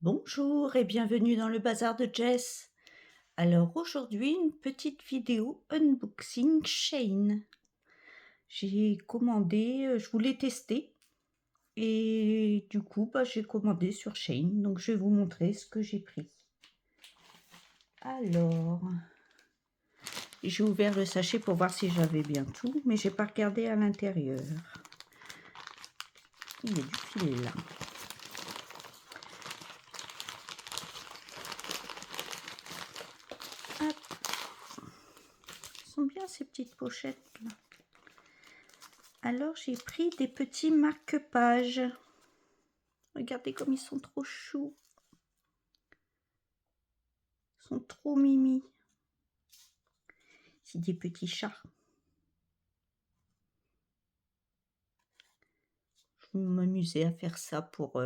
Bonjour et bienvenue dans le bazar de Jess. Alors aujourd'hui, une petite vidéo unboxing Shein. J'ai commandé, je voulais tester et du coup, j'ai commandé sur Shein. Donc je vais vous montrer ce que j'ai pris. Alors, j'ai ouvert le sachet pour voir si j'avais bien tout, mais j'ai pas regardé à l'intérieur. Il y a du fil là. Hop. Elles sont bien ces petites pochettes là. Alors j'ai pris des petits marque-pages. Regardez comme ils sont trop choux. Ils sont trop mimi. C'est des petits chats. Je vais m'amuser à faire ça pour...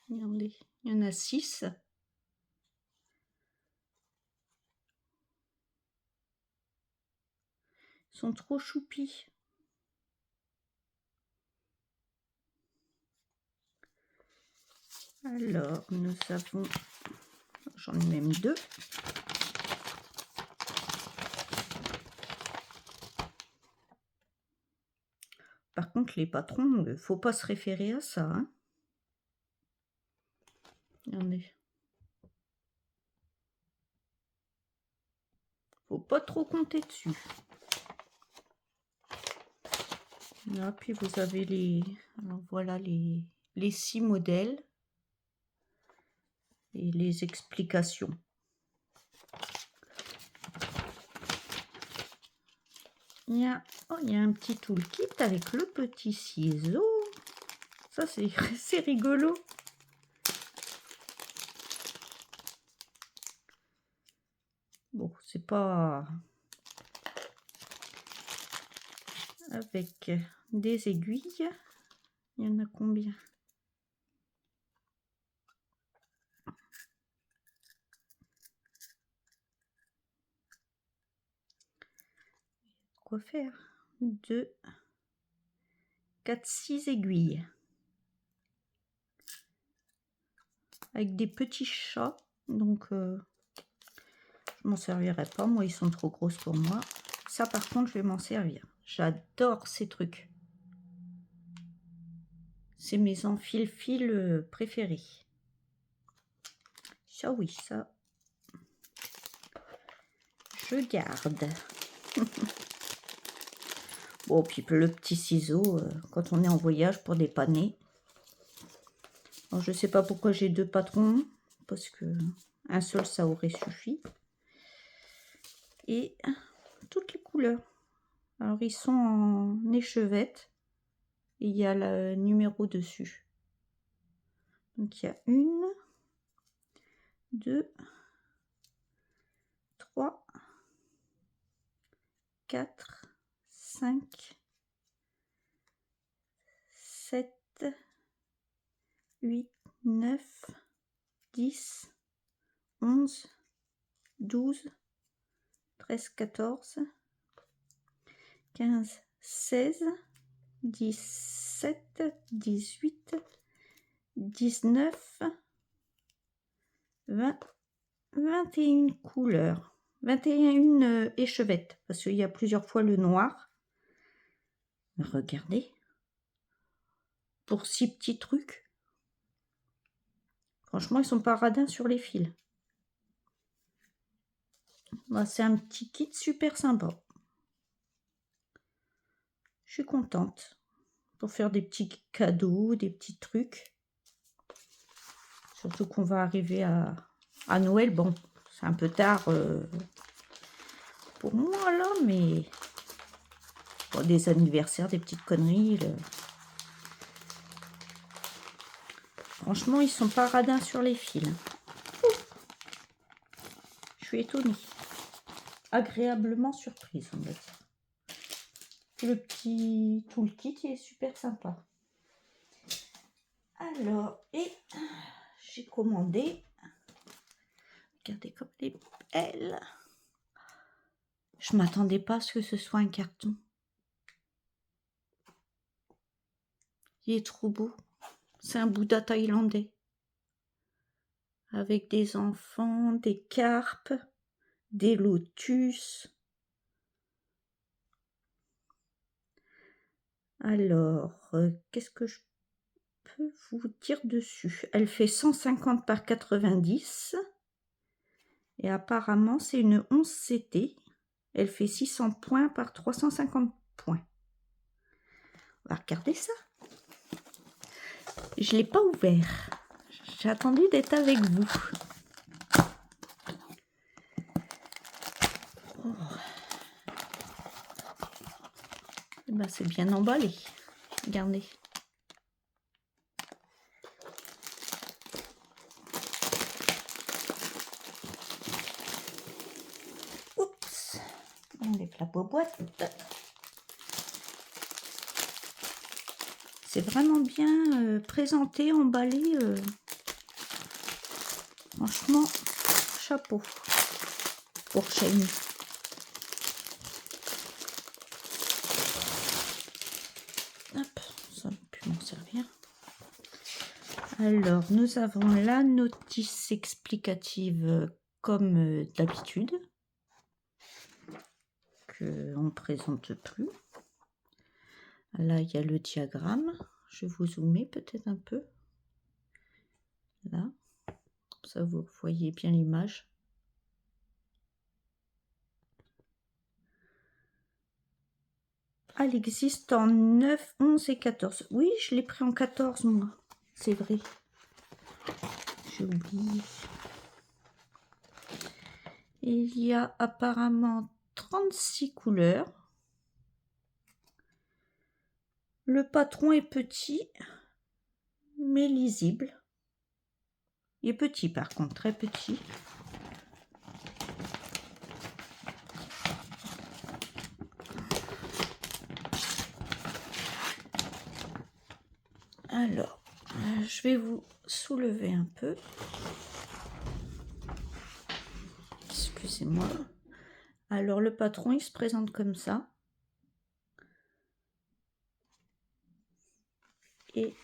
Regardez, il y en a 6. Ils sont trop choupis. Alors, nous avons... J'en ai même 2. Par contre, les patrons, il ne faut pas se référer à ça. Hein. Regardez. Faut pas trop compter dessus. Là, puis vous avez les... Alors voilà les 6 modèles. Et les explications. Il y a un petit toolkit avec le petit ciseau. Ça, c'est rigolo. Bon, c'est pas... Avec des aiguilles. Il y en a combien? Quoi faire? 2, 4, 6 aiguilles. Avec des petits chats. Donc, je m'en servirai pas. Moi, ils sont trop grosses pour moi. Ça, par contre, je vais m'en servir. J'adore ces trucs. C'est mes enfile-fil préférés. Ça, oui, ça. Je garde. Bon, puis le petit ciseau, quand on est en voyage pour dépanner. Alors, je sais pas pourquoi j'ai 2 patrons, parce que un seul, ça aurait suffi. Et toutes les couleurs. Alors, ils sont en échevette. Et il y a le numéro dessus. Donc, il y a 1, 2, 3, 4, 5, 7, 8, 9, 10, 11, 12, 13, 14, 15, 16, 17, 18, 19, 20, 21 couleurs. 21 échevettes, parce qu'il y a plusieurs fois le noir. Regardez. Pour 6 petits trucs. Franchement, ils sont pas radins sur les fils. C'est un petit kit super sympa. Je suis contente. Pour faire des petits cadeaux, des petits trucs. Surtout qu'on va arriver à Noël. Bon, c'est un peu tard pour moi là, mais bon, des anniversaires, des petites conneries. Franchement, ils sont pas radins sur les fils. Je suis étonnée. Agréablement surprise, on va dire. Le petit toolkit, il est super sympa. Alors, et j'ai commandé. Regardez comme elle est belle. Je m'attendais pas à ce que ce soit un carton. Il est trop beau. C'est un Bouddha thaïlandais. Avec des enfants, des carpes, des lotus. Alors, qu'est-ce que je peux vous dire dessus? Elle fait 150 par 90. Et apparemment, c'est une 11 CT. Elle fait 600 points par 350 points. On va regarder ça. Je ne l'ai pas ouvert. J'ai attendu d'être avec vous. Oh. Eh ben, c'est bien emballé. Regardez. Oups. On enlève la boîte. C'est vraiment bien présenté, emballé. Franchement, chapeau pour Shein. Hop, ça va plus m'en servir. Alors, nous avons la notice explicative comme d'habitude, qu'on ne présente plus. Là, il y a le diagramme. Je vais vous zoomer peut-être un peu. Là, ça vous voyez bien l'image. Elle existe en 9, 11 et 14. Oui, je l'ai pris en 14, moi. C'est vrai. J'ai oublié. Il y a apparemment 36 couleurs. Le patron est petit, mais lisible. Il est petit par contre, très petit. Alors, je vais vous soulever un peu. Excusez-moi. Alors, le patron, il se présente comme ça. Et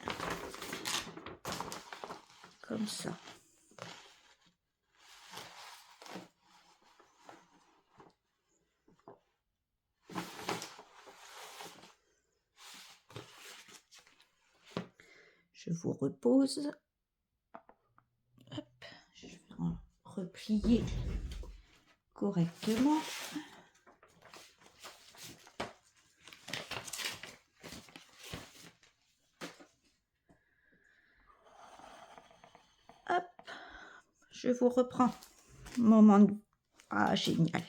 comme ça. Je vous repose. Hop, je vais replier correctement. Hop, je vous reprends. Moment de... Ah, génial.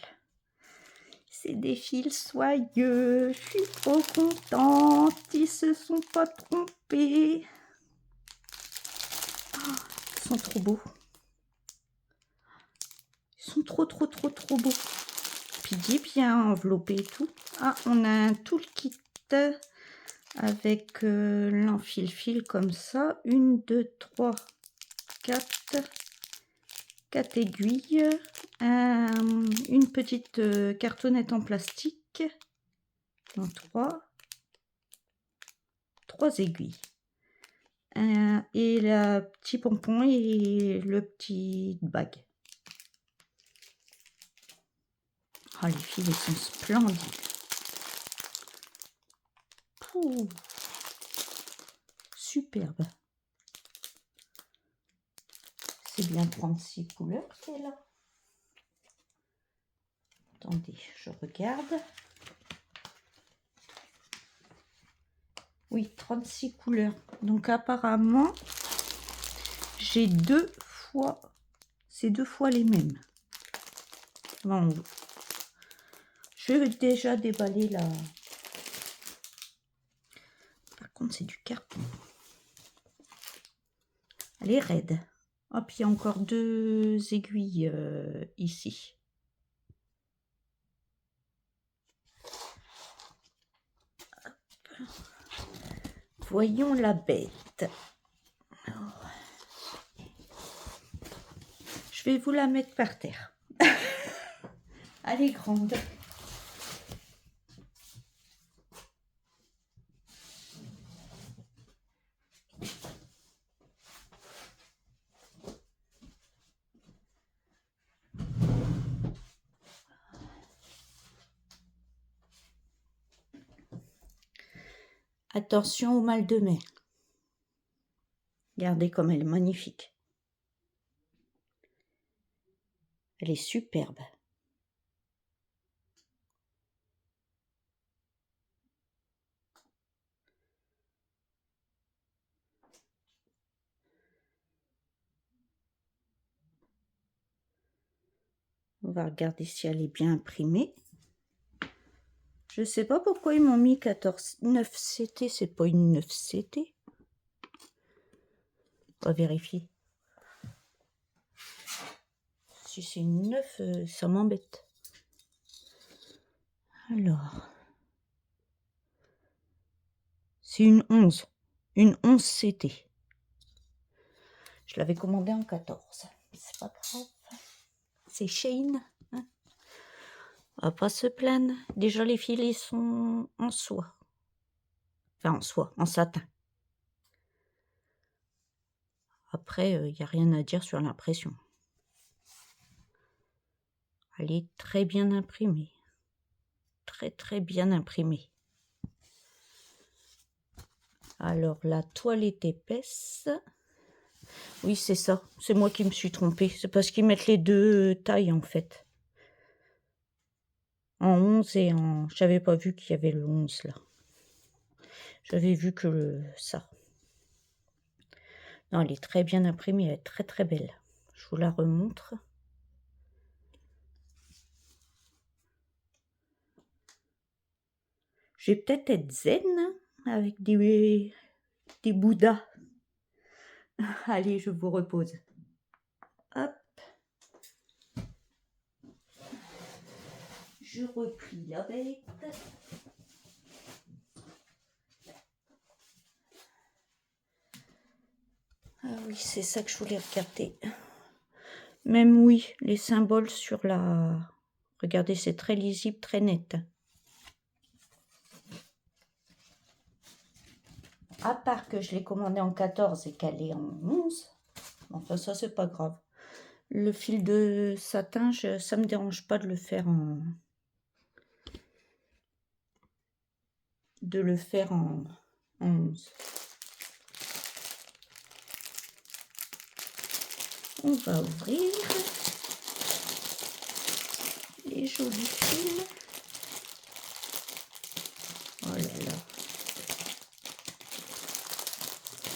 C'est des fils soyeux. Je suis trop contente. Ils se sont pas trompés. Oh, ils sont trop beaux. Ils sont trop beaux. Puis il est bien enveloppé et tout. Ah, on a un toolkit avec l'enfil-fil comme ça. 1, 2, 3, 4 aiguilles. Une petite cartonnette en plastique. Donc 3 aiguilles. Et le petit pompon et le petit bague. Oh, les fils, ils sont splendides. Pouh. Superbe. C'est bien 36 couleurs c'est là. Attendez, je regarde. Oui, 36 couleurs. Donc apparemment, j'ai 2 fois... C'est 2 fois les mêmes. Bon, je vais déjà déballer la... Par contre, c'est du carton. Elle est raide. Hop, il y a encore 2 aiguilles ici. Hop. Voyons la bête. Alors, je vais vous la mettre par terre. Elle est grande. Attention au mal de mer. Regardez comme elle est magnifique. Elle est superbe. On va regarder si elle est bien imprimée. Je sais pas pourquoi ils m'ont mis 9CT, c'est pas une 9CT. On va vérifier. Si c'est une 9, ça m'embête. Alors, c'est une 11. Une 11CT. Je l'avais commandé en 14. C'est pas grave. C'est Shein. Hein, on va pas se plaindre. Déjà, les filets sont en soie. Enfin, en soie, en satin. Après, il n'y a rien à dire sur l'impression. Elle est très bien imprimée. Très, très bien imprimée. Alors, la toile est épaisse. Oui, c'est ça. C'est moi qui me suis trompée. C'est parce qu'ils mettent les deux tailles, en fait. En 11 et en... J'avais pas vu qu'il y avait le 11, là. J'avais vu que ça. Non, elle est très bien imprimée. Elle est très, très belle. Je vous la remontre. Je vais peut-être être zen avec des bouddhas. Allez, je vous repose. Hop. Je replie la bête. Ah oui, c'est ça que je voulais regarder. Même oui, les symboles sur la... Regardez, c'est très lisible, très net. À part que je l'ai commandé en 14 et qu'elle est en 11. Enfin, ça, c'est pas grave. Le fil de satin, ça me dérange pas de le faire en... en 11. On va ouvrir les jolis fils. Oh là là.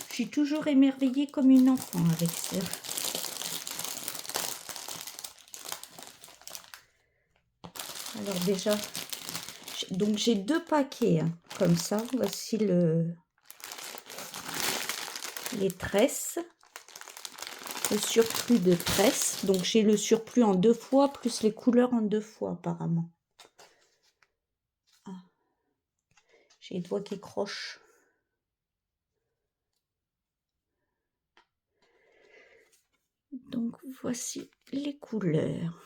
Je suis toujours émerveillée comme une enfant avec ça. Alors déjà, donc j'ai 2 paquets hein, comme ça. Voici les tresses. Le surplus de tresses. Donc j'ai le surplus en 2 fois, plus les couleurs en 2 fois apparemment. Ah. J'ai les doigts qui crochent. Donc voici les couleurs.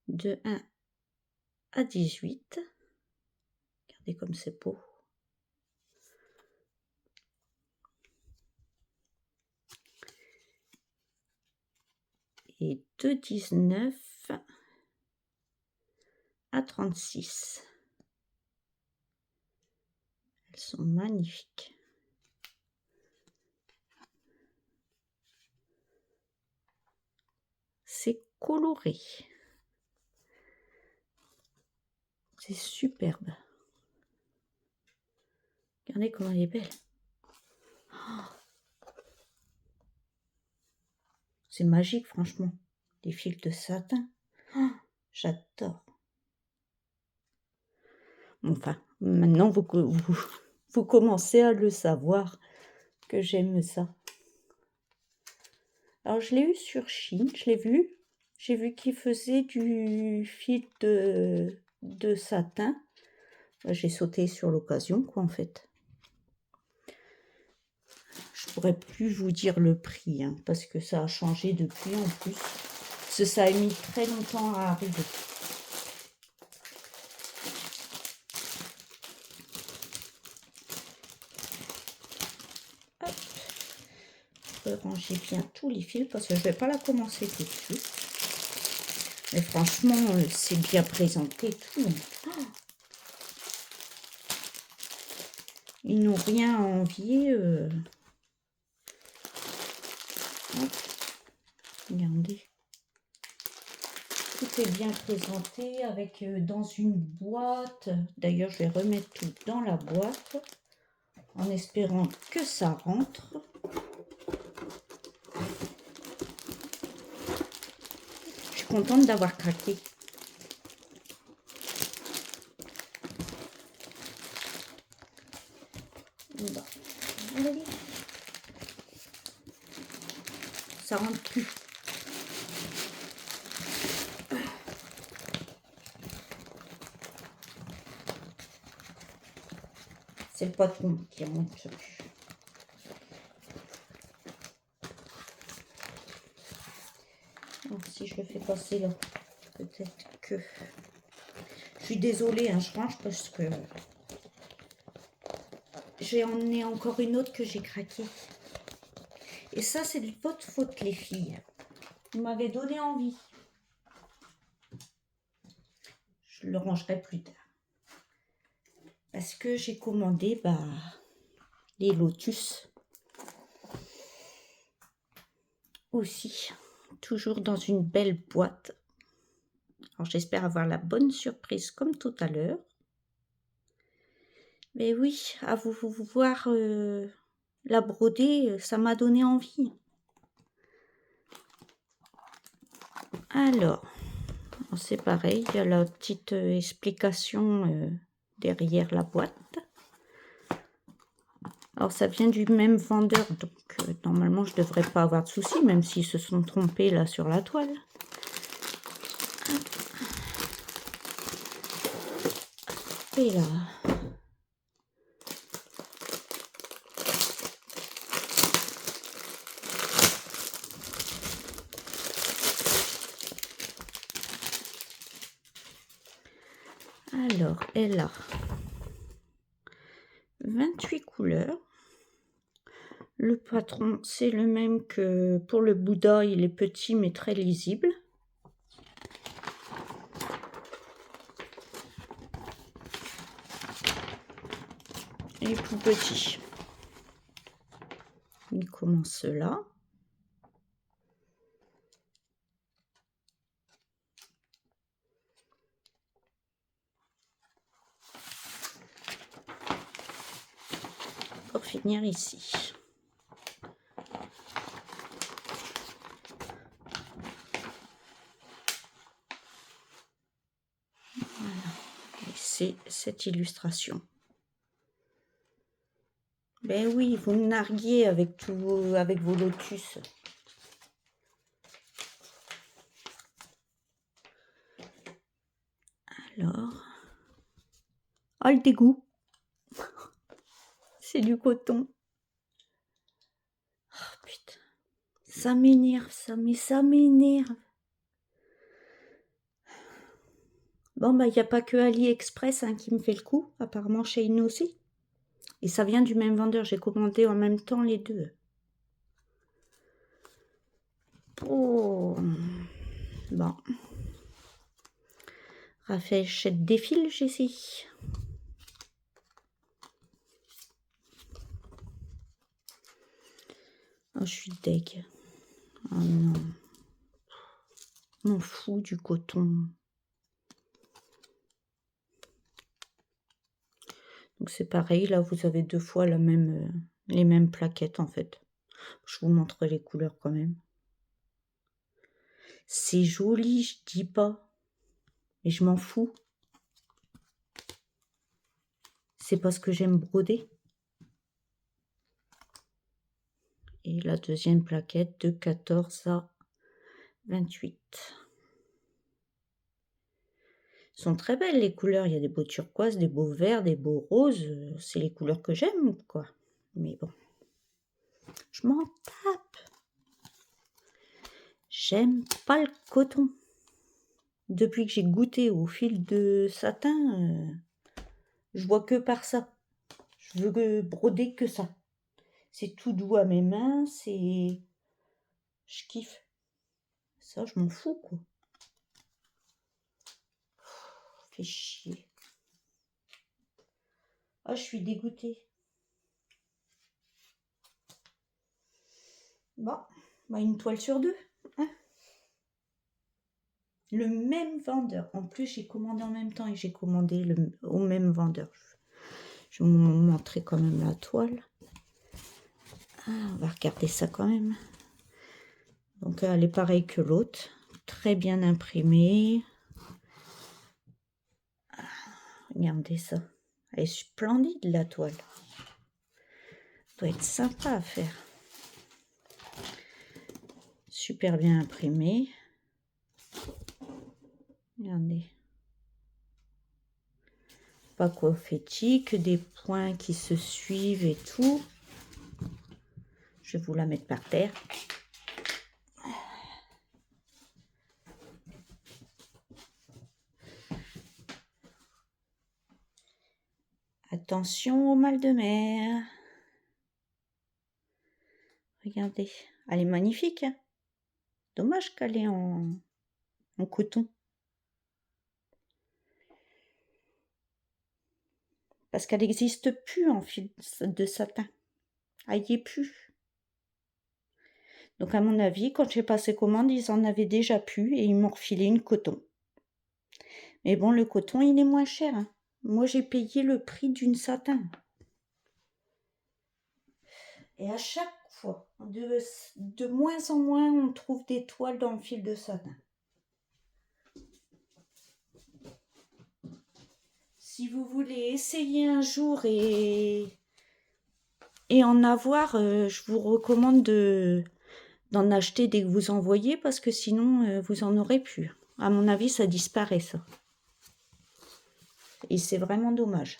De 1 à 18. Regardez comme c'est beau. Et de 19 à 36. Elles sont magnifiques. C'est coloré. C'est superbe. Regardez comment elle est belle. Oh, c'est magique, franchement. Les fils de satin. Oh, j'adore. Enfin, maintenant, vous commencez à le savoir que j'aime ça. Alors, je l'ai eu sur Shein, je l'ai vu. J'ai vu qu'il faisait du fil de satin. J'ai sauté sur l'occasion, quoi, en fait. Je pourrais plus vous dire le prix, hein, parce que ça a changé depuis en plus. Parce que ça a mis très longtemps à arriver. Hop. Je vais ranger bien tous les fils, parce que je vais pas la commencer tout de suite. Mais franchement, c'est bien présenté tout. Oh, Ils n'ont rien à envier. Hop, regardez. Tout est bien présenté avec dans une boîte. D'ailleurs, je vais remettre tout dans la boîte en espérant que ça rentre. Je suis contente d'avoir craqué. Bon. Allez. Ça rentre plus. C'est le patron qui rentre plus. Alors, si je le fais passer là, peut-être que... Je suis désolée, hein, je range parce que... J'en ai encore une autre que j'ai craquée. Et ça, c'est de votre faute, les filles. Vous m'avez donné envie. Je le rangerai plus tard. Parce que j'ai commandé les lotus. Aussi. Toujours dans une belle boîte. Alors, j'espère avoir la bonne surprise comme tout à l'heure. Mais oui, à vous voir la broder, ça m'a donné envie. Alors, c'est pareil, il y a la petite explication derrière la boîte. Alors, ça vient du même vendeur, donc normalement, je ne devrais pas avoir de soucis, même s'ils se sont trompés là sur la toile. Et là... Alors, elle a 28 couleurs. Le patron, c'est le même que pour le Bouddha. Il est petit mais très lisible. Et tout petit. Il commence là. Pour finir ici. Voilà. Et c'est cette illustration. Ben oui, vous me narguiez avec vos lotus. Alors. Ah, le dégoût. C'est du coton. Oh, putain. Ça m'énerve, ça m'énerve. Bon, bah, il n'y a pas que AliExpress hein, qui me fait le coup. Apparemment, Shein aussi. Et ça vient du même vendeur. J'ai commandé en même temps les deux. Oh. Bon. Raphaël Chette défile, Jessie. Oh, je suis deg. Oh non. M'en fous du coton. Donc c'est pareil, là vous avez deux fois les mêmes plaquettes en fait. Je vous montre les couleurs quand même. C'est joli, je dis pas. Mais je m'en fous. C'est parce que j'aime broder. Et la deuxième plaquette de 14 à 28. Sont très belles les couleurs. Il y a des beaux turquoises, des beaux verts, des beaux roses. C'est les couleurs que j'aime, quoi. Mais bon. Je m'en tape. J'aime pas le coton. Depuis que j'ai goûté au fil de satin, je vois que par ça. Je veux broder que ça. C'est tout doux à mes mains, c'est... Je kiffe. Ça, je m'en fous, quoi. Fait chier. Ah, je suis dégoûtée. Bon, bah une toile sur deux, hein. Le même vendeur. En plus, j'ai commandé en même temps et j'ai commandé au même vendeur. Je vais vous montrer quand même la toile. Ah, on va regarder ça quand même. Donc, elle est pareille que l'autre. Très bien imprimée. Ah, regardez ça. Elle est splendide, la toile. Doit être sympa à faire. Super bien imprimée. Regardez. Pas confetti, que des points qui se suivent et tout. Je vais vous la mettre par terre. Attention au mal de mer. Regardez. Elle est magnifique, hein. Dommage qu'elle est en coton. Parce qu'elle n'existe plus en fil de satin. Elle n'y est plus. Donc à mon avis, quand j'ai passé commande, ils en avaient déjà plus et ils m'ont refilé une coton. Mais bon, le coton, il est moins cher, hein. Moi, j'ai payé le prix d'une satin. Et à chaque fois, de moins en moins, on trouve des toiles dans le fil de satin. Si vous voulez essayer un jour et en avoir, je vous recommande d'en acheter dès que vous en voyez parce que sinon, vous en aurez plus. À mon avis, ça disparaît, ça. Et c'est vraiment dommage.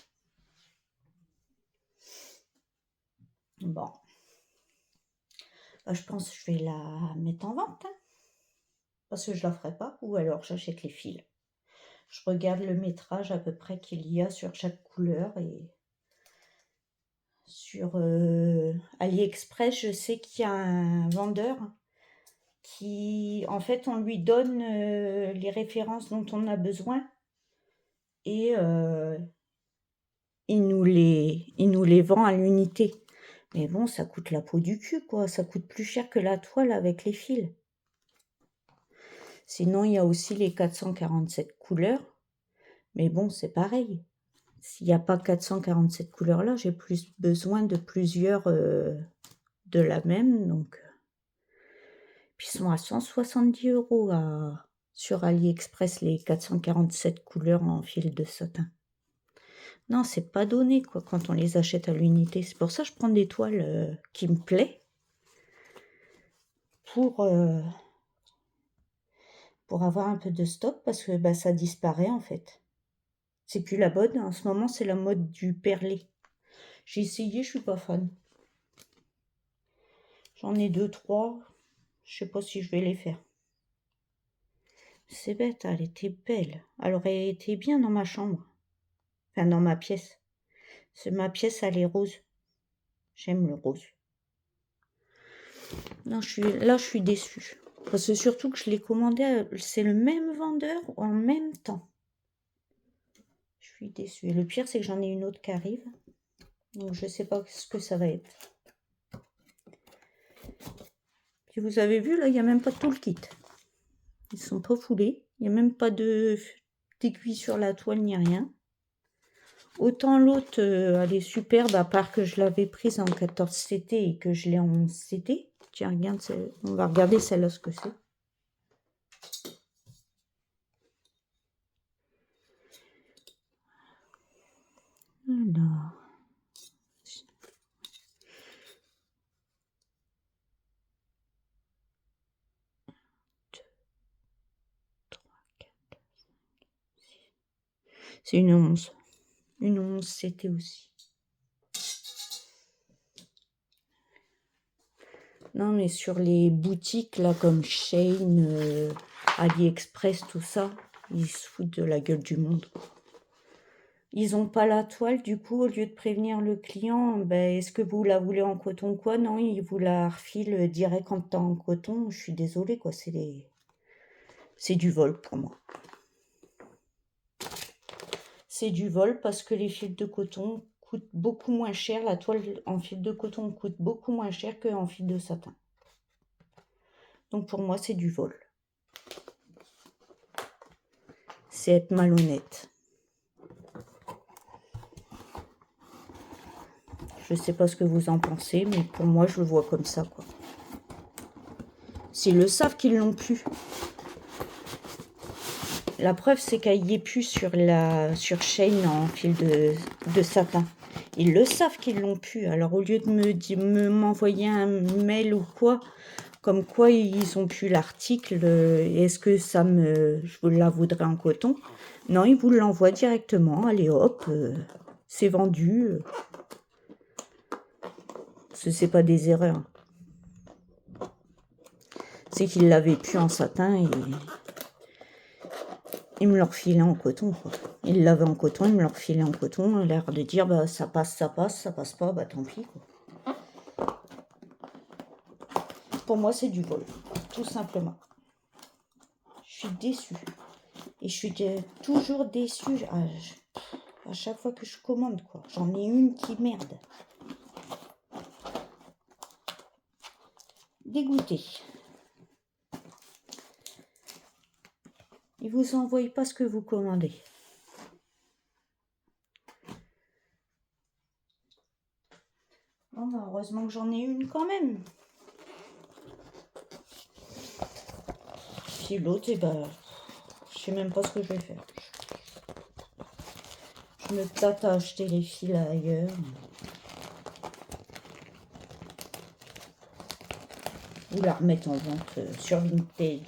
Bon. Je pense que je vais la mettre en vente, hein, parce que je la ferai pas, ou alors j'achète les fils. Je regarde le métrage à peu près qu'il y a sur chaque couleur et sur AliExpress, je sais qu'il y a un vendeur qui, en fait, on lui donne les références dont on a besoin et il nous les vend à l'unité. Mais bon, ça coûte la peau du cul, quoi. Ça coûte plus cher que la toile avec les fils. Sinon, il y a aussi les 447 couleurs. Mais bon, c'est pareil. S'il n'y a pas 447 couleurs-là, j'ai plus besoin de plusieurs de la même. Donc, puis ils sont à 170 € sur AliExpress, les 447 couleurs en fil de satin. Non, c'est pas donné, quoi, quand on les achète à l'unité. C'est pour ça que je prends des toiles qui me plaisent pour avoir un peu de stock, parce que bah, ça disparaît, en fait. C'est plus la mode. En ce moment, c'est la mode du perlé. J'ai essayé, je suis pas fan. J'en ai 2, 3. Je sais pas si je vais les faire. C'est bête, elle était belle. Elle aurait été bien dans ma chambre. Enfin, dans ma pièce. Ma pièce, elle est rose. J'aime le rose. Non, je suis déçue. Parce que surtout que je l'ai commandé, c'est le même vendeur en même temps. Je suis déçue. Et le pire, c'est que j'en ai une autre qui arrive. Donc, je sais pas ce que ça va être. Puis vous avez vu, là, il n'y a même pas tout le kit. Ils sont pas foulés. Il n'y a même pas d'aiguille sur la toile ni rien. Autant l'autre, elle est superbe, à part que je l'avais prise en 14 CT et que je l'ai en CT. Tiens, regarde, on va regarder celle-là, ce que c'est. Alors. 2, 3, 4, 5, 6. C'est une 11. Une 11 CT aussi. Non, mais sur les boutiques, là, comme Shein, AliExpress, tout ça, ils se foutent de la gueule du monde. Ils n'ont pas la toile, du coup, au lieu de prévenir le client, ben, est-ce que vous la voulez en coton ou quoi? Non, ils vous la refilent direct en temps en coton. Je suis désolée, quoi, c'est du vol pour moi. C'est du vol parce que les fils de coton coûtent beaucoup moins cher. La toile en fil de coton coûte beaucoup moins cher qu'en fil de satin. Donc pour moi, c'est du vol. C'est être malhonnête. Je sais pas ce que vous en pensez, mais pour moi, je le vois comme ça, quoi. S'ils le savent qu'ils l'ont pu. La preuve, c'est qu'elle y est plus sur Shein en fil de satin. Ils le savent qu'ils l'ont pu. Alors, au lieu de m'envoyer un mail ou quoi, comme quoi ils ont pu l'article, est-ce que je vous la voudrais en coton? Non, ils vous l'envoient directement. Allez hop, c'est vendu. C'est pas des erreurs. C'est qu'ils l'avaient pu en satin et ils me le refilaient en coton, quoi. Ils l'avaient en coton, ils me le refilaient en coton, à l'air de dire bah ça passe, ça passe pas, bah tant pis, quoi. Pour moi, c'est du vol, tout simplement. Je suis déçue. Et je suis toujours déçue à chaque fois que je commande, quoi. J'en ai une qui merde. Dégoûtée. Ils vous envoient pas ce que vous commandez. Bon, bah, heureusement que j'en ai une quand même. Puis l'autre, eh ben, je sais même pas ce que je vais faire. Je me tâte à acheter les fils ailleurs. Ou la remettre en vente sur Vinted.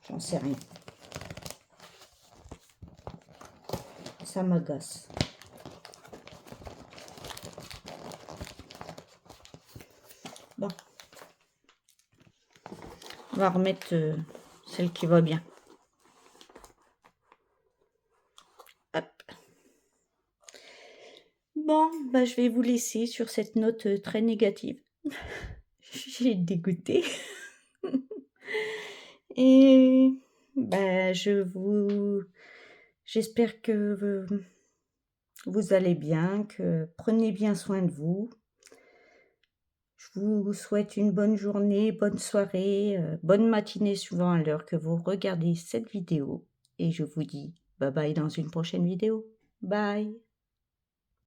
J'en sais rien. Ça m'agace. Bon. On va remettre celle qui va bien. Hop. Bon, bah, je vais vous laisser sur cette note très négative. J'ai dégoûté. Et bah, j'espère que vous allez bien, que prenez bien soin de vous. Je vous souhaite une bonne journée, bonne soirée, bonne matinée suivant à l'heure que vous regardez cette vidéo. Et je vous dis bye bye dans une prochaine vidéo. Bye!